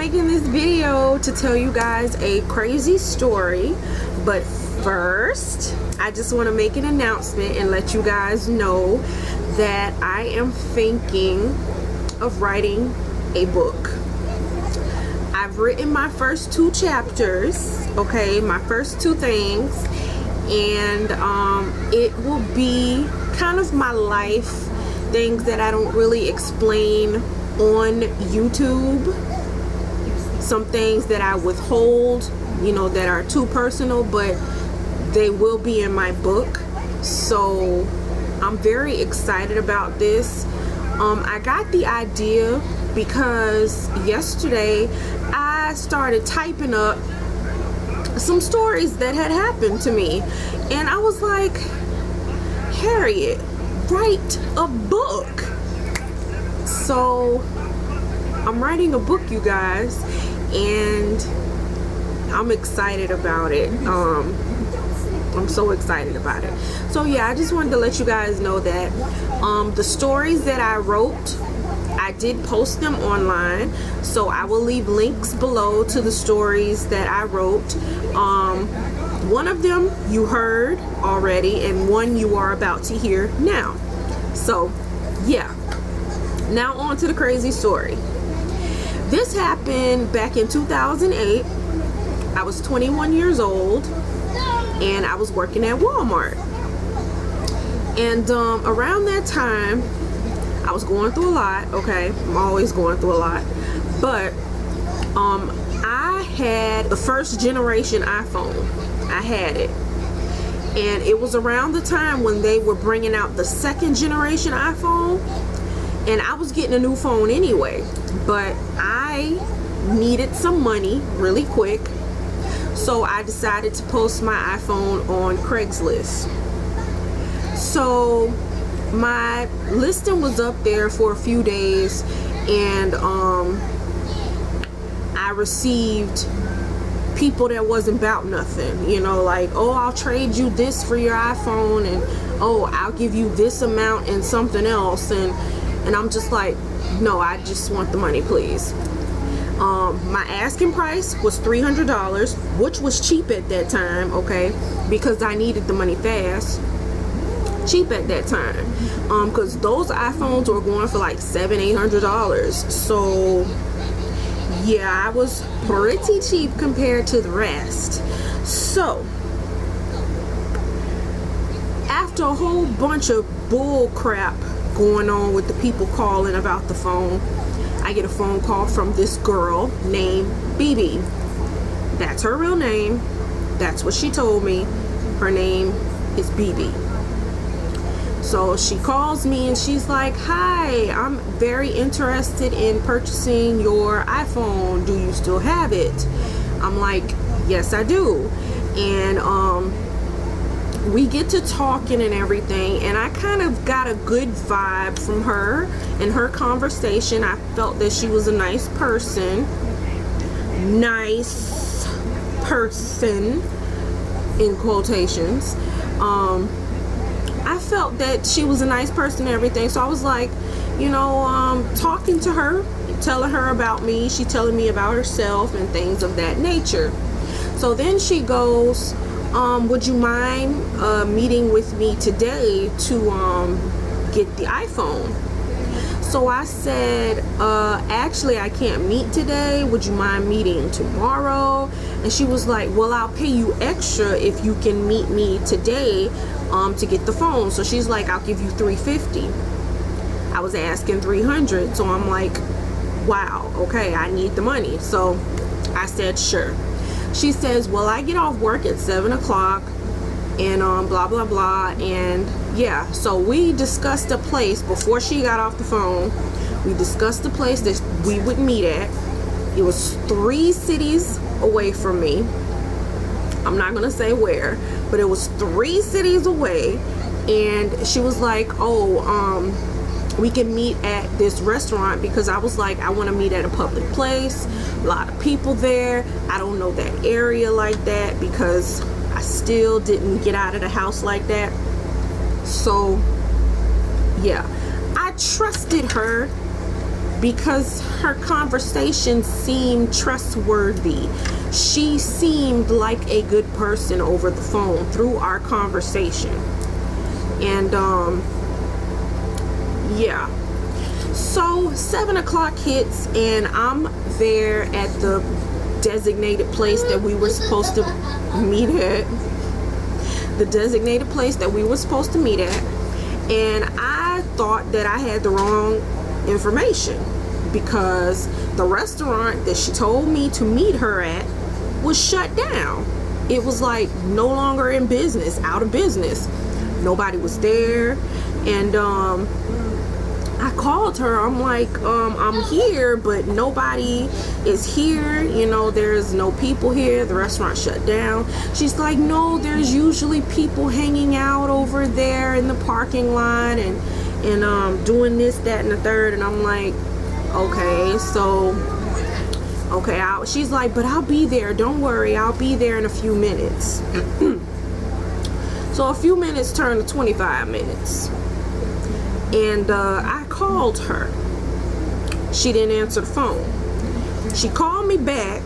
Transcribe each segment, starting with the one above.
making this video to tell you guys a crazy story, but first I just want to make an announcement and let you guys know that I am thinking of writing a book. I've written my first 2 chapters, okay, my first 2 things, and it will be kind of my life, things that I don't really explain on YouTube, some things that I withhold, you know, that are too personal, but they will be in my book. So I'm very excited about this. I got the idea because yesterday I started typing up some stories that had happened to me, and I was like, Harriet, write a book. So I'm writing a book, you guys, and I'm excited about it. I'm so excited about it. So yeah, I just wanted to let you guys know that the stories that I wrote, I did post them online, so I will leave links below to the stories that I wrote. One of them you heard already, and one you are about to hear now. So yeah, now on to the crazy story. This happened back in 2008. I was 21 years old and I was working at Walmart, and around that time I was going through a lot. Okay, I'm always going through a lot, but I had the first generation iPhone. I had it, and it was around the time when they were bringing out the second generation iPhone, and I was getting a new phone anyway, but I needed some money really quick, so I decided to post my iPhone on Craigslist. So my listing was up there for a few days, and I received people that wasn't about nothing, you know, like, oh, I'll trade you this for your iPhone, and oh, I'll give you this amount and something else, and I'm just like, no, I just want the money, please. My asking price was $300, which was cheap at that time, okay, because I needed the money fast. Cheap at that time, because those iPhones were going for like $700-800. So yeah, I was pretty cheap compared to the rest. So after a whole bunch of bull crap going on with the people calling about the phone, I get a phone call from this girl named BB. That's her real name. That's what she told me. Her name is BB. So she calls me and she's like, hi, I'm very interested in purchasing your iPhone. Do you still have it? I'm like, yes, I do. And we get to talking and everything, and I kind of got a good vibe from her in her conversation. I felt that she was a nice person. Nice person, in quotations. I felt that she was a nice person and everything, so I was like, you know, talking to her, telling her about me, she telling me about herself and things of that nature. So then she goes, would you mind meeting with me today to get the iPhone? So I said, actually I can't meet today, would you mind meeting tomorrow? And she was like, well, I'll pay you extra if you can meet me today to get the phone. So she's like, I'll give you $350. I was asking $300, so I'm like, wow, okay, I need the money. So I said, sure. She says, well, I get off work at 7 o'clock and blah blah blah. And yeah, so we discussed a place before she got off the phone. We discussed the place that we would meet at. It was 3 cities away from me. I'm not gonna say where, but it was 3 cities away. And she was like, oh, we can meet at this restaurant, because I was like, I want to meet at a public place, a lot of people there. I don't know that area like that because I still didn't get out of the house like that. So yeah, I trusted her because her conversation seemed trustworthy. She seemed like a good person over the phone through our conversation. And yeah, so 7 o'clock hits and I'm there at the designated place that we were supposed to meet at. And I thought that I had the wrong information, because the restaurant that she told me to meet her at was shut down. It was like no longer in business, out of business. Nobody was there. And I called her. I'm like, I'm here, but nobody is here. You know, there's no people here. The restaurant shut down. She's like, no, there's usually people hanging out over there in the parking lot and doing this, that, and the third. And I'm like, okay, so, okay. She's like, but I'll be there. Don't worry. I'll be there in a few minutes. So a few minutes turned to 25 minutes. And I called her. She didn't answer the phone. She called me back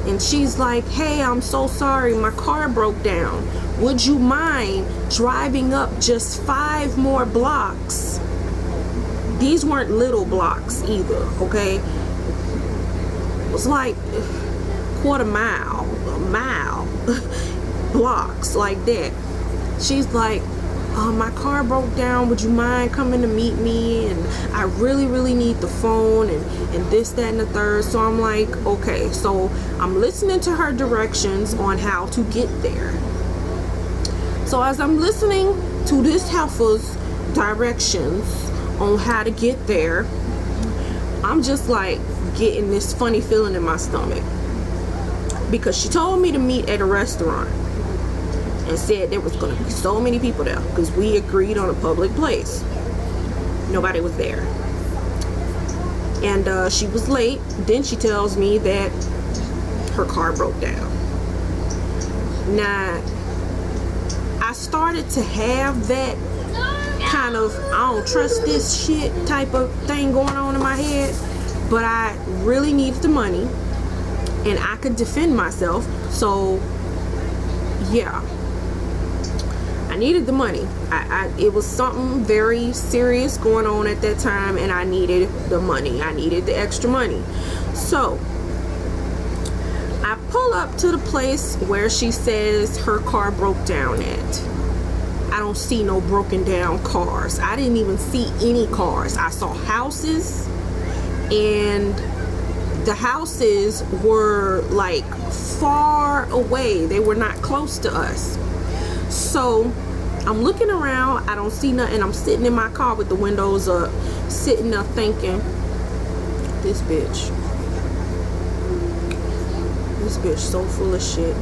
and she's like, hey, I'm so sorry, my car broke down. Would you mind driving up just 5 more blocks? These weren't little blocks either, okay? It was like a mile blocks like that. She's like, my car broke down, would you mind coming to meet me, and I really need the phone, and this, that, and the third. So I'm like, okay. So I'm listening to her directions on how to get there. So as I'm listening to this heifer's directions on how to get there, I'm just like getting this funny feeling in my stomach, because she told me to meet at a restaurant and said there was going to be so many people there because we agreed on a public place. Nobody was there. And she was late. Then she tells me that her car broke down. Now, I started to have that kind of, I don't trust this shit type of thing going on in my head, but I really needed the money and I could defend myself. So yeah, I needed the money. It was something very serious going on at that time, and I needed the money. I needed the extra money. So I pull up to the place where she says her car broke down at. I don't see no broken down cars. I didn't even see any cars. I saw houses, and the houses were like far away. They were not close to us. So I'm looking around, I don't see nothing. I'm sitting in my car with the windows up, sitting there thinking, this bitch so full of shit.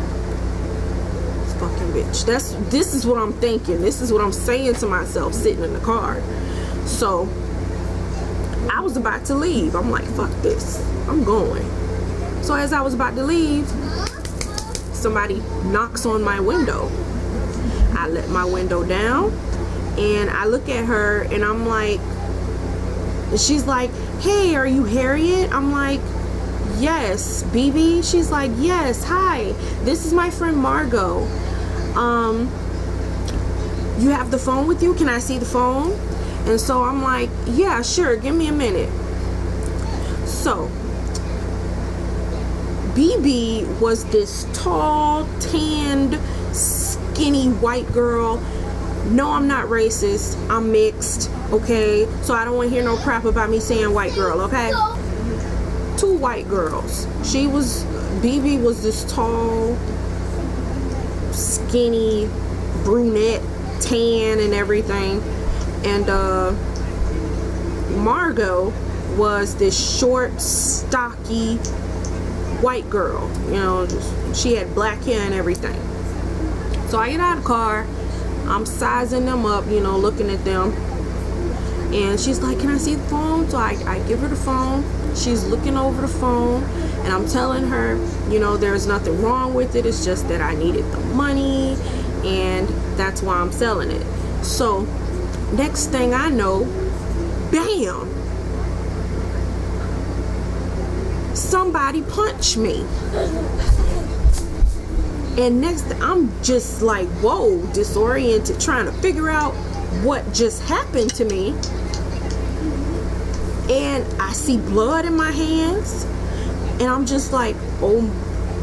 This fucking bitch. This is what I'm thinking. This is what I'm saying to myself sitting in the car. So I was about to leave. I'm like, fuck this, I'm going. So as I was about to leave, somebody knocks on my window. I let my window down and I look at her and I'm like, she's like, hey, are you Harriet? I'm like, yes. BB? She's like, yes, hi, this is my friend Margot. You have the phone with you? Can I see the phone? And so I'm like, yeah, sure, give me a minute. So BB was this tall, tanned, skinny white girl. No, I'm not racist, I'm mixed, okay? So I don't want to hear no crap about me saying white girl, okay? 2 white girls. BB was this tall, skinny, brunette, tan and everything. And Margot was this short, stocky white girl. You know, she had black hair and everything. So I get out of the car, I'm sizing them up, you know, looking at them. And she's like, can I see the phone? So I give her the phone. She's looking over the phone and I'm telling her, you know, there's nothing wrong with it. It's just that I needed the money and that's why I'm selling it. So next thing I know, bam, somebody punched me. And next, I'm just like, whoa, disoriented, trying to figure out what just happened to me. And I see blood in my hands, and I'm just like, oh,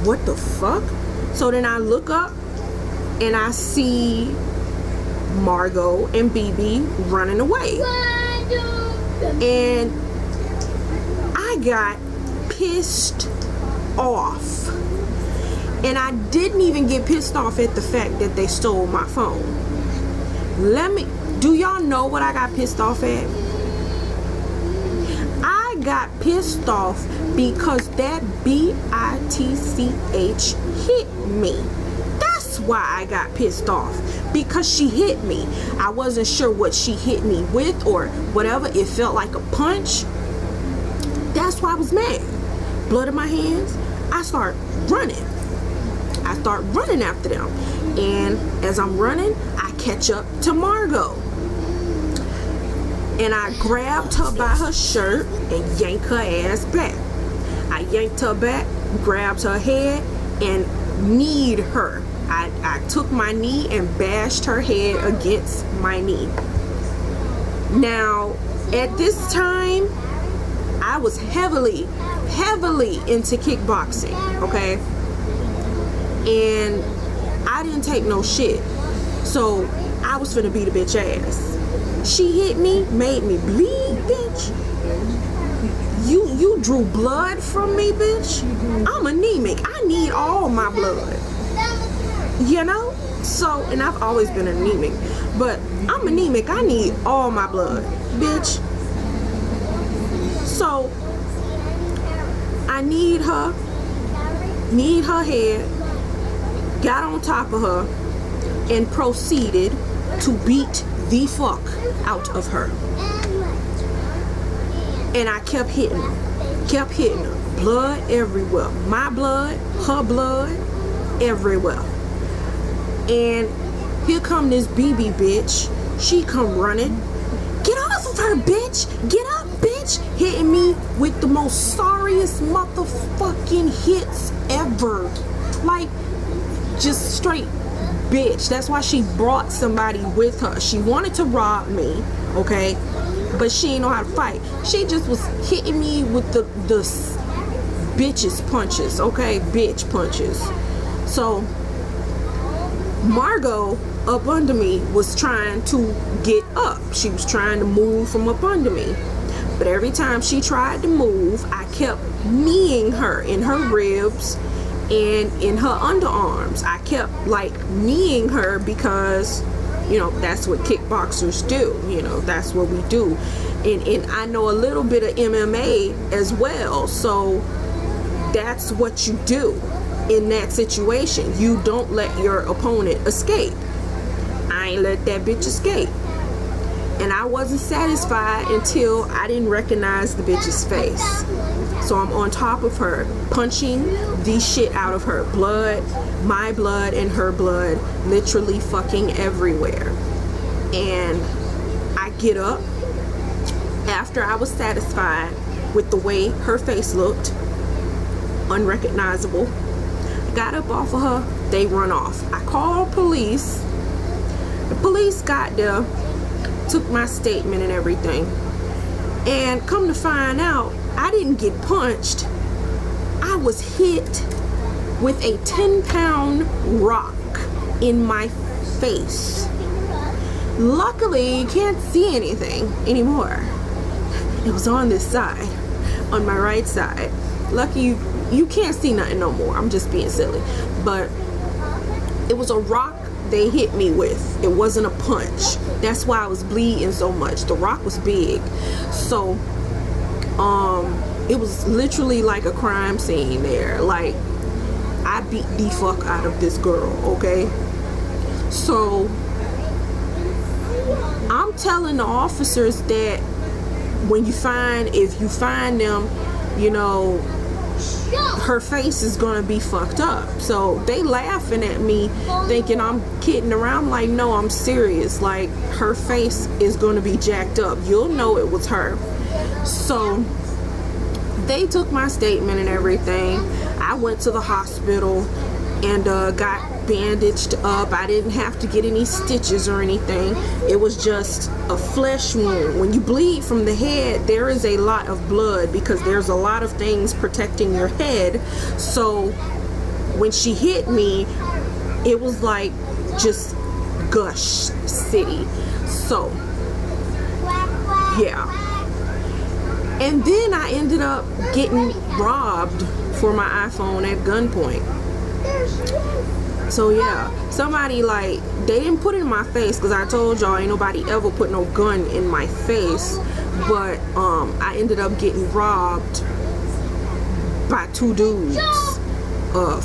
what the fuck? So then I look up, and I see Margot and BB running away. And I got pissed off. And I didn't even get pissed off at the fact that they stole my phone. Do y'all know what I got pissed off at? I got pissed off because that bitch hit me. That's why I got pissed off. Because she hit me. I wasn't sure what she hit me with or whatever. It felt like a punch. That's why I was mad. Blood in my hands. I start running. I start running after them. And as I'm running, I catch up to Margot. And I grabbed her by her shirt and yanked her ass back. I yanked her back, grabbed her head, and kneed her. I took my knee and bashed her head against my knee. Now, at this time, I was heavily into kickboxing, okay? And I didn't take no shit. So, I was finna beat a bitch ass. She hit me, made me bleed, bitch. You drew blood from me, bitch. I'm anemic. I need all my blood. You know? So, and I've always been anemic. But I'm anemic. I need all my blood, bitch. So, I need her head, got on top of her, and proceeded to beat the fuck out of her. And I kept hitting her. Blood everywhere. My blood, her blood, everywhere. And here come this BB bitch. She come running. Get off of her, bitch. Get up, bitch. Hitting me with the most sorriest motherfucking hits ever. Like, just straight bitch. That's why she brought somebody with her. She wanted to rob me, okay? But she didn't know how to fight. She just was hitting me with the bitches punches, okay? Bitch punches. So, Margot up under me was trying to get up. She was trying to move from up under me. But every time she tried to move, I kept kneeing her in her ribs and in her underarms. I kept like kneeing her because, you know, that's what kickboxers do. You know, that's what we do. And I know a little bit of MMA as well. So that's what you do in that situation. You don't let your opponent escape. I ain't let that bitch escape. And I wasn't satisfied until I didn't recognize the bitch's face. So I'm on top of her, punching the shit out of her. Blood, my blood and her blood, literally fucking everywhere. And I get up after I was satisfied with the way her face looked, unrecognizable. Got up off of her, they run off. I called police. The police got there, took my statement and everything. And come to find out, I didn't get punched. I was hit with a 10-pound rock in my face. Luckily, you can't see anything anymore. It was on this side, on my right side. Lucky you can't see nothing no more. I'm just being silly. But it was a rock they hit me with. It wasn't a punch. That's why I was bleeding so much. The rock was big. So it was literally like a crime scene there. Like, I beat the fuck out of this girl, okay? So I'm telling the officers that if you find them, you know, her face is gonna be fucked up. So they laughing at me, thinking I'm kidding around. Like, no, I'm serious. Like, her face is gonna be jacked up. You'll know it was her. So They took my statement and everything. I went to the hospital and got bandaged up. I didn't have to get any stitches or anything. It was just a flesh wound. When you bleed from the head, there is a lot of blood because there's a lot of things protecting your head. So when she hit me, it was like just gush city. So yeah. And then I ended up getting robbed for my iPhone at gunpoint. So yeah, somebody, like, they didn't put it in my face because I told y'all ain't nobody ever put no gun in my face. But I ended up getting robbed by 2 dudes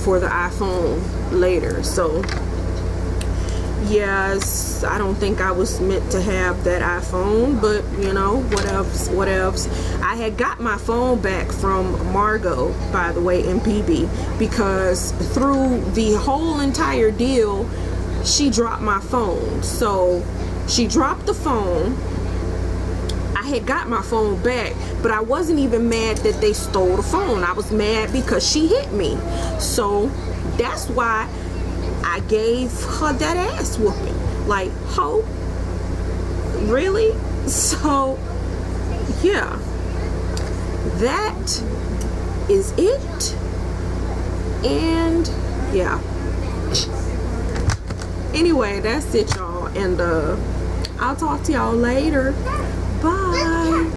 for the iPhone later. So yes, I don't think I was meant to have that iPhone, but you know, what else. I had got my phone back from Margot, by the way, in PB, because through the whole entire deal, she dropped my phone. So she dropped the phone. I had got my phone back, but I wasn't even mad that they stole the phone. I was mad because she hit me. So that's why I gave her that ass whooping. Like, ho? Really? So, yeah. That is it. And, yeah. Anyway, that's it, y'all. And, I'll talk to y'all later. Bye.